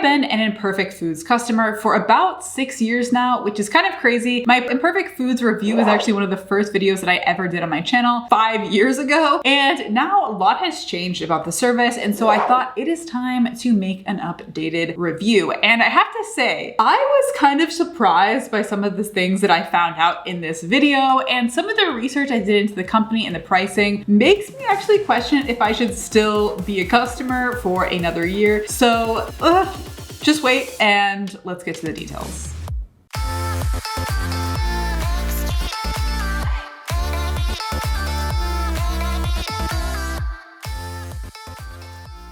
been an Imperfect Foods customer for about 6 years now, which is kind of crazy. My Imperfect Foods review is actually one of the first videos that I ever did on my channel 5 years ago. And now a lot has changed about the service. And so I thought it is time to make an updated review. And I have to say, I was kind of surprised by some of the things that I found out in this video, and some of the research I did into the company and the pricing makes me actually question if I should still be a customer for another year. So just wait and let's get to the details.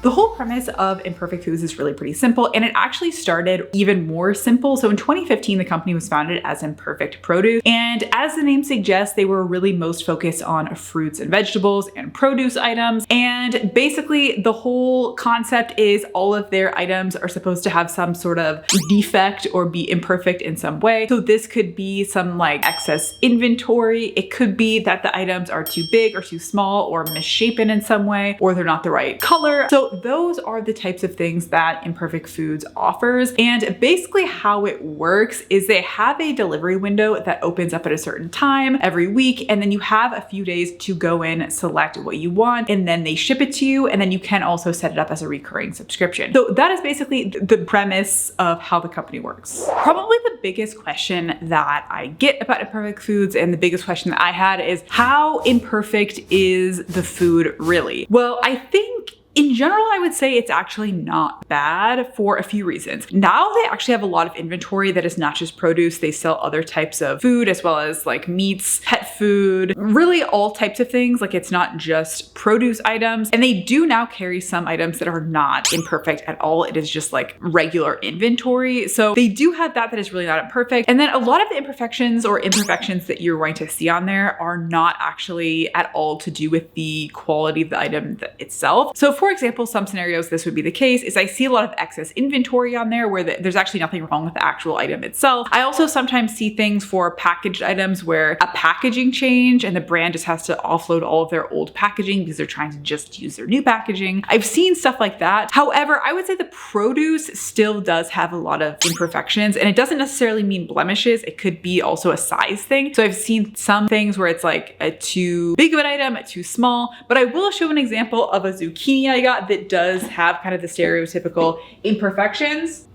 The whole premise of Imperfect Foods is really pretty simple, and it actually started even more simple. So in 2015, the company was founded as Imperfect Produce, and as the name suggests, they were really most focused on fruits and vegetables and produce items. And basically, the whole concept is all of their items are supposed to have some sort of defect or be imperfect in some way. So this could be some like excess inventory. It could be that the items are too big or too small or misshapen in some way, or they're not the right color. So those are the types of things that Imperfect Foods offers. And basically how it works is they have a delivery window that opens up at a certain time every week. And then you have a few days to go in, select what you want, and then they ship it to you. And then you can also set it up as a recurring subscription. So that is basically the premise of how the company works. Probably the biggest question that I get about Imperfect Foods, and the biggest question that I had, is how imperfect is the food really? Well, I think in general, I would say it's actually not bad for a few reasons. Now they actually have a lot of inventory that is not just produce. They sell other types of food as well as like meats, pet food, really all types of things. Like it's not just produce items. And they do now carry some items that are not imperfect at all. It is just like regular inventory. So they do have that is really not imperfect. And then a lot of the imperfections or imperfections that you're going to see on there are not actually at all to do with the quality of the item itself. So for example, some scenarios this would be the case is I see a lot of excess inventory on there where there's actually nothing wrong with the actual item itself. I also sometimes see things for packaged items where a packaging change and the brand just has to offload all of their old packaging because they're trying to just use their new packaging. I've seen stuff like that. However, I would say the produce still does have a lot of imperfections, and it doesn't necessarily mean blemishes. It could be also a size thing. So I've seen some things where it's like a too big of an item, a too small, but I will show an example of a zucchini I got that does have kind of the stereotypical imperfections.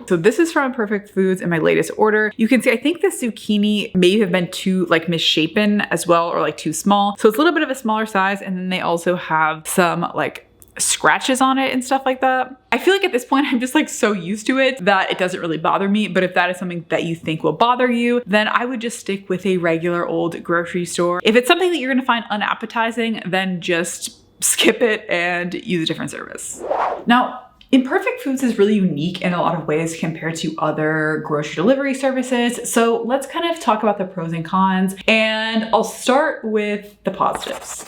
So this is from Imperfect Foods in my latest order. You can see, I think the zucchini may have been too like misshapen as well, or like too small. So it's a little bit of a smaller size. And then they also have some like scratches on it and stuff like that. I feel like at this point, I'm just like so used to it that it doesn't really bother me. But if that is something that you think will bother you, then I would just stick with a regular old grocery store. If it's something that you're gonna find unappetizing, then just skip it and use a different service. Now, Imperfect Foods is really unique in a lot of ways compared to other grocery delivery services. So let's kind of talk about the pros and cons, and I'll start with the positives.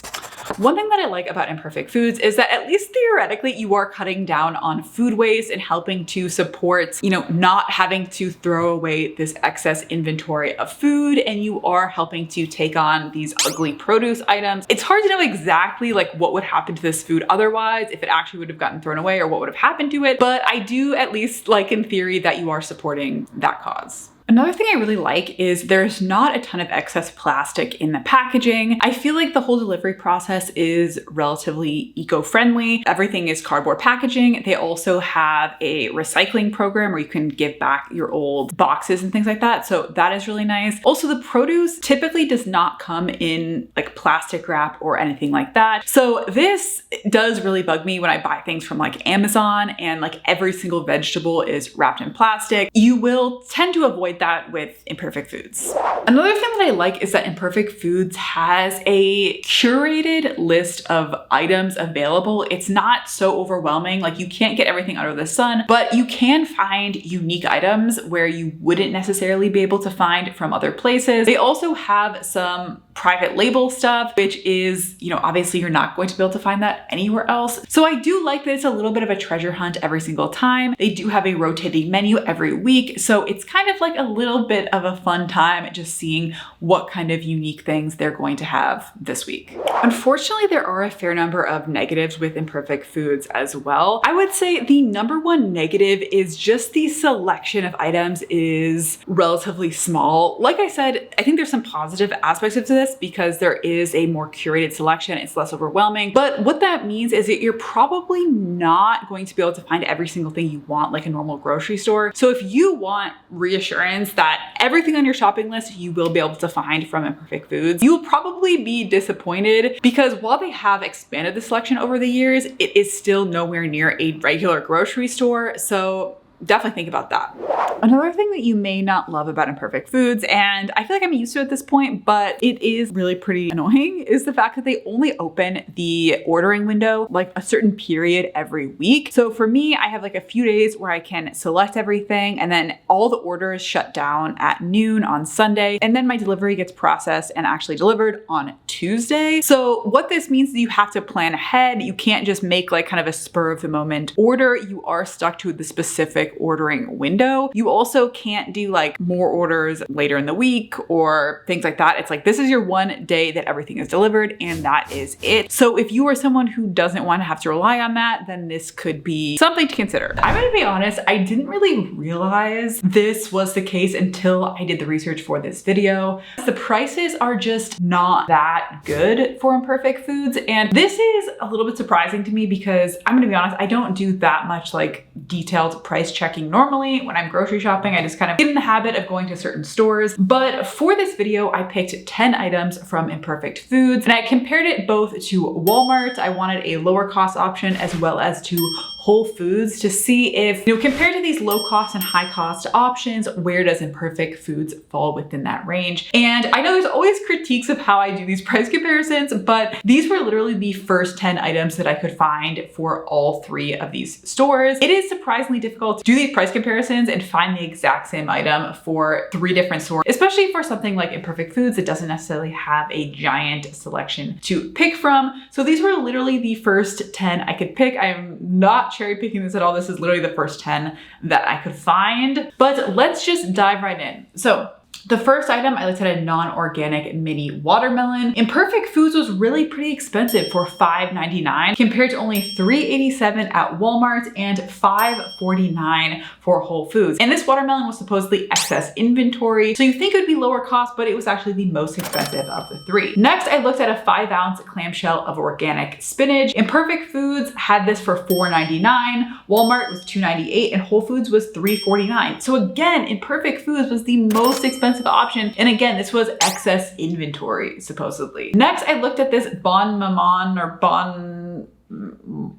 One thing that I like about Imperfect Foods is that at least theoretically you are cutting down on food waste and helping to support, not having to throw away this excess inventory of food, and you are helping to take on these ugly produce items. It's hard to know exactly like what would happen to this food otherwise, if it actually would have gotten thrown away or what would have happened to it, but I do at least like in theory that you are supporting that cause. Another thing I really like is there's not a ton of excess plastic in the packaging. I feel like the whole delivery process is relatively eco-friendly. Everything is cardboard packaging. They also have a recycling program where you can give back your old boxes and things like that. So that is really nice. Also, the produce typically does not come in like plastic wrap or anything like that. So this does really bug me when I buy things from like Amazon and like every single vegetable is wrapped in plastic. You will tend to avoid that with Imperfect Foods. Another thing that I like is that Imperfect Foods has a curated list of items available. It's not so overwhelming. Like you can't get everything under the sun, but you can find unique items where you wouldn't necessarily be able to find from other places. They also have some private label stuff, which is, obviously you're not going to be able to find that anywhere else. So I do like that it's a little bit of a treasure hunt every single time. They do have a rotating menu every week. So it's kind of like a little bit of a fun time just seeing what kind of unique things they're going to have this week. Unfortunately, there are a fair number of negatives with Imperfect Foods as well. I would say the number one negative is just the selection of items is relatively small. Like I said, I think there's some positive aspects of this because there is a more curated selection. It's less overwhelming. But what that means is that you're probably not going to be able to find every single thing you want like a normal grocery store. So if you want reassurance that everything on your shopping list you will be able to find from Imperfect Foods, you will probably be disappointed because while they have expanded the selection over the years, it is still nowhere near a regular grocery store. So definitely think about that. Another thing that you may not love about Imperfect Foods, and I feel like I'm used to it at this point, but it is really pretty annoying, is the fact that they only open the ordering window like a certain period every week. So for me, I have like a few days where I can select everything and then all the orders shut down at noon on Sunday. And then my delivery gets processed and actually delivered on Tuesday. So what this means is you have to plan ahead. You can't just make like kind of a spur of the moment order. You are stuck to the specific ordering window. You also can't do like more orders later in the week or things like that. It's like, this is your one day that everything is delivered and that is it. So if you are someone who doesn't want to have to rely on that, then this could be something to consider. I'm going to be honest, I didn't really realize this was the case until I did the research for this video. The prices are just not that good for Imperfect Foods. And this is a little bit surprising to me because I'm going to be honest, I don't do that much like detailed price checking normally when I'm grocery shopping. I just kind of get in the habit of going to certain stores. But for this video, I picked 10 items from Imperfect Foods and I compared it both to Walmart. I wanted a lower cost option as well as to Whole Foods to see if, compared to these low cost and high cost options, where does Imperfect Foods fall within that range? And I know there's always critiques of how I do these price comparisons, but these were literally the first 10 items that I could find for all three of these stores. It is surprisingly difficult to do these price comparisons and find the exact same item for three different stores, especially for something like Imperfect Foods that doesn't necessarily have a giant selection to pick from. So these were literally the first 10 I could pick. I'm not cherry picking this at all. This is literally the first 10 that I could find, but let's just dive right in. So the first item, I looked at a non-organic mini watermelon. Imperfect Foods was really pretty expensive for $5.99 compared to only $3.87 at Walmart and $5.49 for Whole Foods. And this watermelon was supposedly excess inventory, so you think it would be lower cost, but it was actually the most expensive of the three. Next, I looked at a 5-ounce clamshell of organic spinach. Imperfect Foods had this for $4.99, Walmart was $2.98, and Whole Foods was $3.49. So again, Imperfect Foods was the most expensive option. And again, this was excess inventory, supposedly. Next, I looked at this Bon Maman or Bon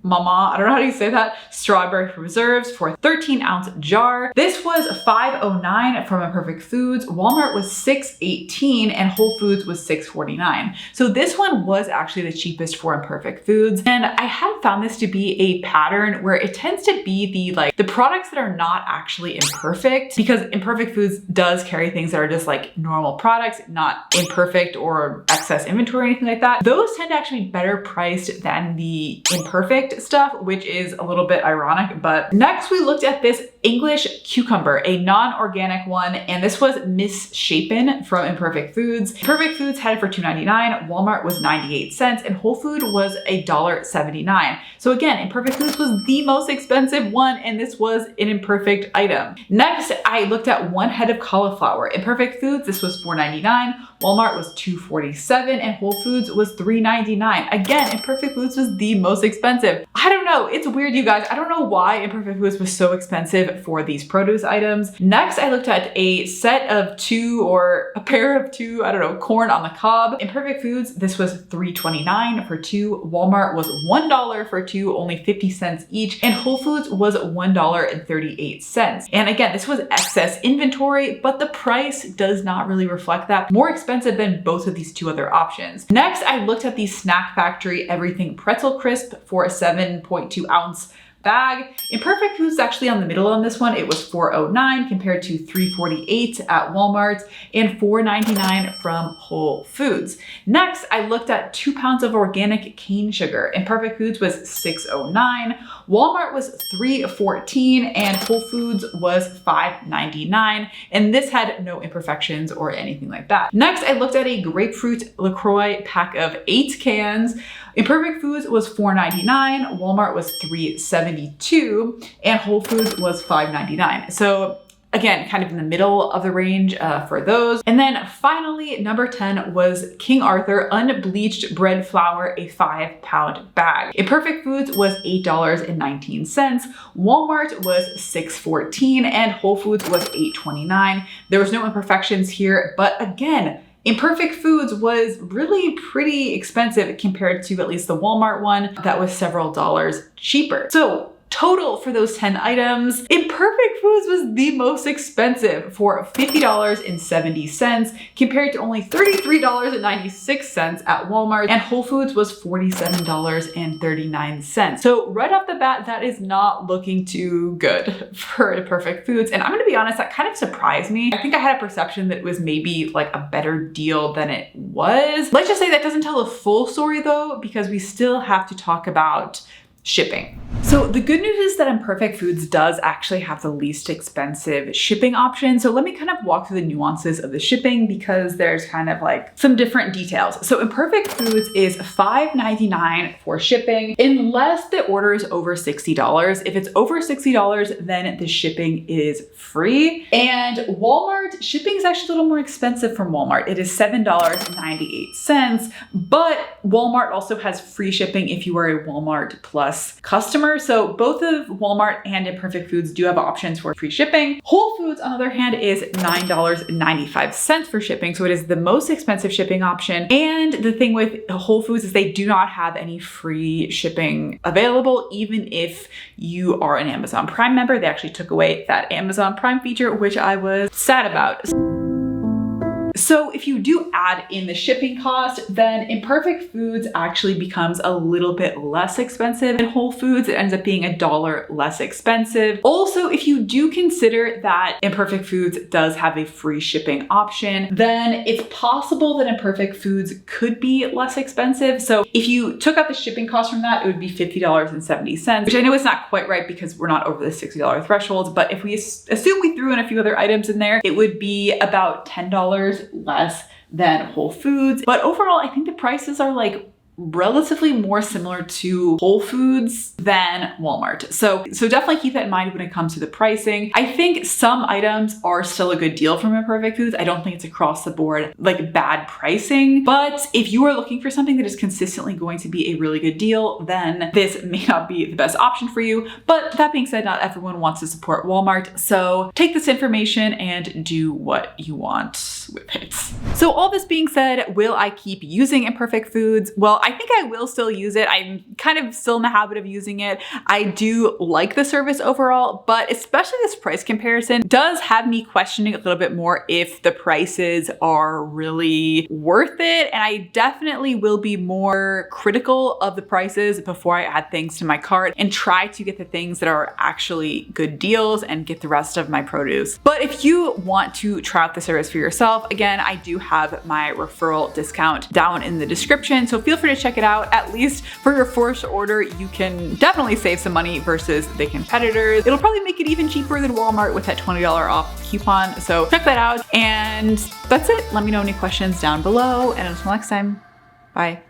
Mama, I don't know how you say that, strawberry preserves for a 13-ounce jar. This was $5.09 from Imperfect Foods. Walmart was $6.18 and Whole Foods was $6.49. So this one was actually the cheapest for Imperfect Foods. And I have found this to be a pattern where it tends to be the products that are not actually imperfect, because Imperfect Foods does carry things that are just like normal products, not imperfect or excess inventory or anything like that. Those tend to actually be better priced than the imperfect stuff, which is a little bit ironic. But next we looked at this English cucumber, a non-organic one, and this was misshapen from Imperfect Foods. Imperfect Foods had it for $2.99, Walmart was 98 cents, and Whole Food was $1.79. So again, Imperfect Foods was the most expensive one, and this was an imperfect item. Next, I looked at one head of cauliflower. Imperfect Foods, this was $4.99, Walmart was $2.47, and Whole Foods was $3.99. Again, Imperfect Foods was the most expensive. I don't know, it's weird, you guys. I don't know why Imperfect Foods was so expensive for these produce items. Next, I looked at a set of two or a pair of two, I don't know, corn on the cob. Imperfect Foods, this was $3.29 for two. Walmart was $1 for two, only 50 cents each. And Whole Foods was $1.38. And again, this was excess inventory, but the price does not really reflect that. More expensive than both of these two other options. Next, I looked at the Snack Factory Everything Pretzel Crisp for a 7.2 ounce bag. Imperfect Foods is actually on the middle on this one. It was $4.09 compared to $3.48 at Walmart and $4.99 from Whole Foods. Next, I looked at 2 pounds of organic cane sugar. Imperfect Foods was $6.09. Walmart was $3.14 and Whole Foods was $5.99. And this had no imperfections or anything like that. Next, I looked at a grapefruit LaCroix pack of 8 cans. Imperfect Foods was $4.99, Walmart was $3.72, and Whole Foods was $5.99. So again, kind of in the middle of the range for those. And then finally, number 10 was King Arthur unbleached bread flour, a 5-pound bag. Imperfect Foods was $8.19, Walmart was $6.14, and Whole Foods was $8.29. There was no imperfections here, but again, Imperfect Foods was really pretty expensive compared to at least the Walmart one that was several dollars cheaper. So total for those 10 items, Imperfect Foods was the most expensive for $50.70 compared to only $33.96 at Walmart, and Whole Foods was $47.39. So right off the bat, that is not looking too good for Imperfect Foods. And I'm gonna be honest, that kind of surprised me. I think I had a perception that it was maybe like a better deal than it was. Let's just say that doesn't tell the full story though, because we still have to talk about shipping. So the good news is that Imperfect Foods does actually have the least expensive shipping option. So let me kind of walk through the nuances of the shipping because there's kind of like some different details. So Imperfect Foods is $5.99 for shipping unless the order is over $60. If it's over $60, then the shipping is free. And Walmart, shipping is actually a little more expensive from Walmart. It is $7.98, but Walmart also has free shipping if you are a Walmart Plus customer. So both of Walmart and Imperfect Foods do have options for free shipping. Whole Foods, on the other hand, is $9.95 for shipping. So it is the most expensive shipping option. And the thing with Whole Foods is they do not have any free shipping available, even if you are an Amazon Prime member. They actually took away that Amazon Prime feature, which I was sad about. So if you do add in the shipping cost, then Imperfect Foods actually becomes a little bit less expensive than Whole Foods. It ends up being $1 less expensive. Also, if you do consider that Imperfect Foods does have a free shipping option, then it's possible that Imperfect Foods could be less expensive. So if you took out the shipping cost from that, it would be $50.70, which I know is not quite right because we're not over the $60 threshold. But if we assume we threw in a few other items in there, it would be about $10 less than Whole Foods. But overall, I think the prices are like relatively more similar to Whole Foods than Walmart. So definitely keep that in mind when it comes to the pricing. I think some items are still a good deal from Imperfect Foods. I don't think it's across the board like bad pricing, but if you are looking for something that is consistently going to be a really good deal, then this may not be the best option for you. But that being said, not everyone wants to support Walmart. So take this information and do what you want with it. So all this being said, will I keep using Imperfect Foods? Well, I think I will still use it. I'm kind of still in the habit of using it. I do like the service overall, but especially this price comparison does have me questioning a little bit more if the prices are really worth it. And I definitely will be more critical of the prices before I add things to my cart and try to get the things that are actually good deals and get the rest of my produce. But if you want to try out the service for yourself, again, I do have my referral discount down in the description. So feel free to check it out. At least for your first order, you can definitely save some money versus the competitors. It'll probably make it even cheaper than Walmart with that $20 off coupon. So check that out. And that's it. Let me know any questions down below. And until next time, bye.